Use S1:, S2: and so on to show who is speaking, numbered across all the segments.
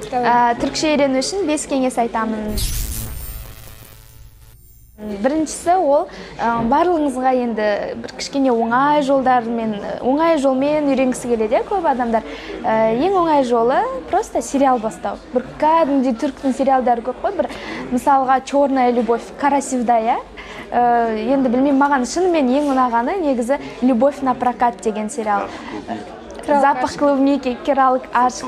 S1: Түркше үйрену үшін 5 кеңес айтамын. Біріншісі ол барлығыңызға енді бір кішкене оңай жолмен үйренгісі келеді, көп адамдар. Ең оңай жолы просто сериал бастау. Бір кәдімгідей түріктің сериалдары көп қой, бір мысалға «Черная любовь», «Карасевда», енді білмеймін, маған шынымен ең ұнағаны негізі «Любовь на прокат» деген сериал. Запах клубники, кералық ашық.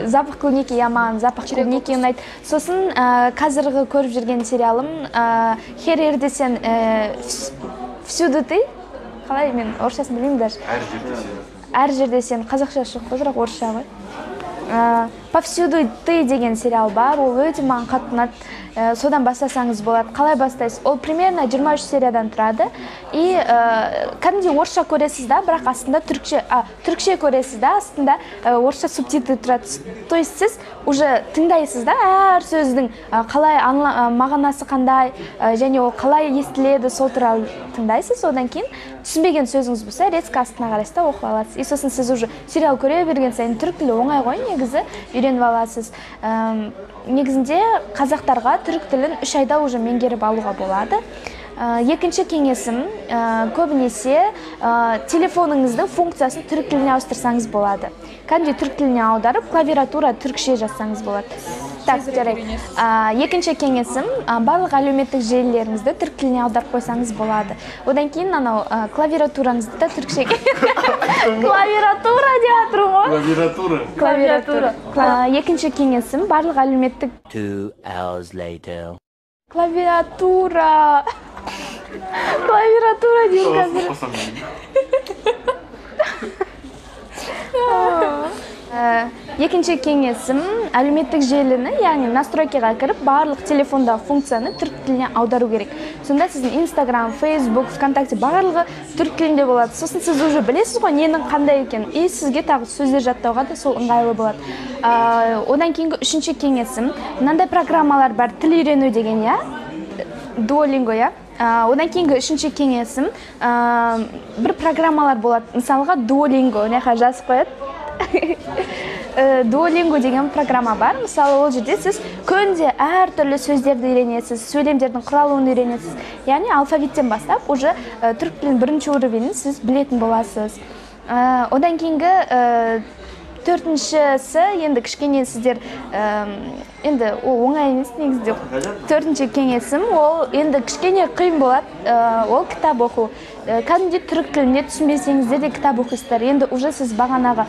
S1: Запах клубники яман, запах клубники ұнайды. Сосын қазіргі көріп жүрген сериалым «Херерде сен всюду ты». Қалай, мен орысшасын білмеймін даже. Әр жерде сен. Қазақша жоқ қой, бірақ орысша ғой. «Повсюду ты» деген сериал бар, ол өте маған қатты ұнады. Содан бастасаңыз болады. Қалай бастайсыз? Ол примерно 23 сериядан тұрады. И кәдімгідей орысша көресіз да, бірақ астында түрікше көресіз да, астында орысша субтитры тұрады. То есть сіз уже тыңдайсыз да, әр сөздің қалай мағынасы қандай, және ол қалай естіледі, сол туралы тыңдайсыз. Одан кейін түсінбеген сөзіңіз болса, резко астына қарайсыз да оқып аласыз. И сосын сіз уже сериал көре берген сайын түрік тілі оңай ғой, негізі үйреніп аласыз. Негізінде қазақтарға түрік тілін 3 айда уже меңгеріп алуға болады. Екінші кеңесім, көбінесе телефоныңыздың функциясын түрік тіліне ауыстырсаңыз болады. Кәдімгідей түрік тіліне аударып, клавиатура түрікше жазсаңыз болады. Так, жарайды. Екінші кеңесім, барлық әлеуметтік желілеріңізді түрік тіліне аударып қойсаңыз болады. Одан кейін анау клавиатураңызды да түрікше. Клавиатура деп жатырмын ғой. Клавиатура. Екінші кеңесім, барлық әлеуметтік
S2: 2 hours later.
S1: Клавиатура дейін қазір. Екінші кеңесім, әлеуметтік желіні, яғни настройкаға кіріп, барлық телефондағы функцияны түрік тіліне аудару керек. Сонда сіздің Instagram, Facebook, ВКонтакте барлығы түрік тілінде болады. Сосын сіз уже білесіз ғой, ненің қандай екен. И сізге тағы сөздер жаттауға да сол ыңғайлы болады. Одан кейінгі үшінші кеңесім, мынандай программалар бар, тіл үйрену деген, я? Duolingo, я? Одан кейінгі үшінші кеңесім, бір программалар болады. Мысалға Duolingo, неға жазып қояды. Duolingo деген программа бар. Мысалы, ол жерде сіз күнде әр түрлі сөздерді үйренесіз, сөйлемдердің құралуын үйренесіз. Яғни алфавиттен бастап, уже түрік тілінің бірінші уровенін сіз білетін боласыз. Одан кейінгі төртіншісі, енді кішкене сіздер, енді ол оңай емес негізде. Төртінші кеңесім, ол енді кішкене қиын болады, ол кітап оқу. Кәдімгідей түрік тілінде түсінбесеңіздер де кітап оқисыздар. Енді уже сіз бағанағы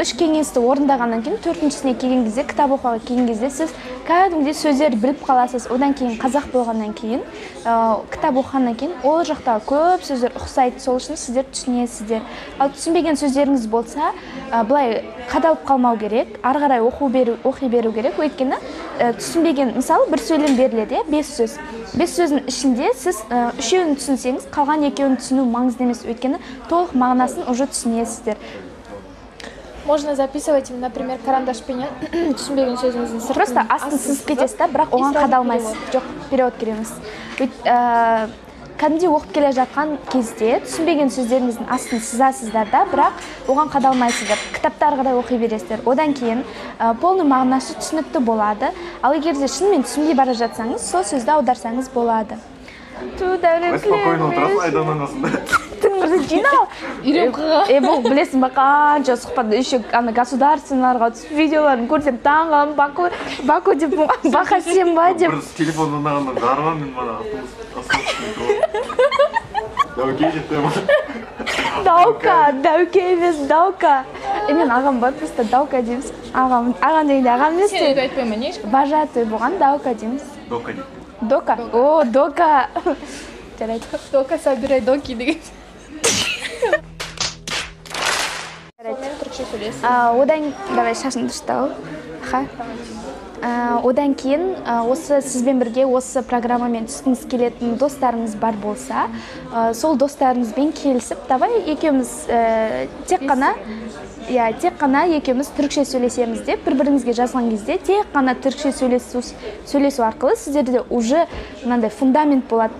S1: 3 кеңесті орындағаннан кейін, төртіншісіне келген кезде, кітап оқуға келген кезде сіз кәдімгідей сөздерді біліп қаласыз. Одан кейін қазақ болғаннан кейін, кітап оқығаннан кейін, ол жақта көп сөздер ұқсайды, сол үшін сіздер түсінесіздер. Ал түсінбеген сөздеріңіз болса, былай қадалып қалмау керек, ары қарай оқи беру керек. Өйткені түсінбеген, мысалы, бір сөйлем беріледі, 5 сөз. 5 сөздің ішінде сіз 3-еуін түсінсеңіз, қалған 2-еуін түсіну маңызды емес, өйткені толық мағынасын уже түсінесіздер.
S3: Можно записывать, например, карандашпенен түсінбеген сөзіңіздің сыртын.
S1: Просто астын сызып кетесіз да, бірақ оған қадалмайсыз. Жоқ, перевод кереміз. Кәдімгідей оқып келе жатқан кезде түсінбеген сөздеріңіздің астын сызасыздар да, бірақ оған қадалмайсыздар. Кітаптар қарай оқи бересіздер. Одан кейін полный мағынасы түсінікті болады. Ал егер де шынымен түсінбей бара жатсаңыз, сол сөзді аударсаңыз болады.
S4: Спокойно отырасың, айданнан асында.
S1: Тыңырды жинау. Бұл білесің ба, қанша сұхбатты еще государственналарға түсіп видеоларын көрсем таңғалам, Баку деп, Бақа сен ба деп.
S4: Бір телефонын ағаннан жарыма мен мана Дауке деп қойма.
S1: Дауке емес, Даука. Мен ағам бар, просто Даука дейміз. Ағам дегенде ағам емес.
S3: Сен өйтіп айтпайма, не ешкім?
S1: Бажаты болған Даука дейміз.
S4: Дока деп.
S1: Дока? О, Дока. Жарайды.
S3: Дока собирай доки деген.
S1: Одан, давай шашын дұрыстау. Одан кейін, осы сізбен бірге осы программамен түскіңіз келетін достарыңыз бар болса, сол достарыңызбен келісіп, давай екеуміз тек қана екеуміз түрікше сөйлесеміз деп, бір-біріңізге жазған кезде, тек қана түрікше сөйлесу арқылы сіздерде уже мынандай фундамент болады.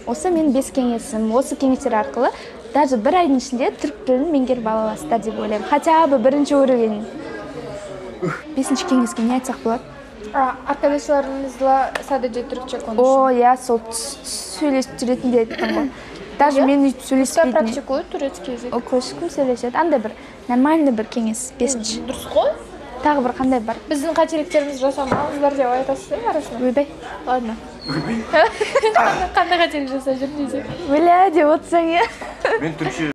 S1: Осы мен 5 кеңесім, осы кеңестер арқылы даже бір айдың ішінде түрік тілін меңгеріп ала аласыздар деп ойлаймын. Хотя бы бірінші уровень. Бесінші кеңеске не айтсақ болады?
S3: Arkadaşlarınızla sadece Türkçe konuşun.
S1: О, иә, сол сөйлесіп жүретінде айттым ғой. Даже мен өйтіп
S3: Кто
S1: сөйлеспейтін.
S3: практикует турецкий язык?
S1: Көшкім сөйлеседі. Андай бір нормальный бір кеңес, бесінші.
S3: Дұрыс қой.
S1: Тағы бір қандай бар?
S3: Біздің қателіктерімізді жасамаңыздар деп айтасыз ба арасында?
S1: Ойбай.
S3: Ладно. Қандай қателік жасап жүр десек?
S1: Бля, деп отырсаң иә.
S4: Мен түркше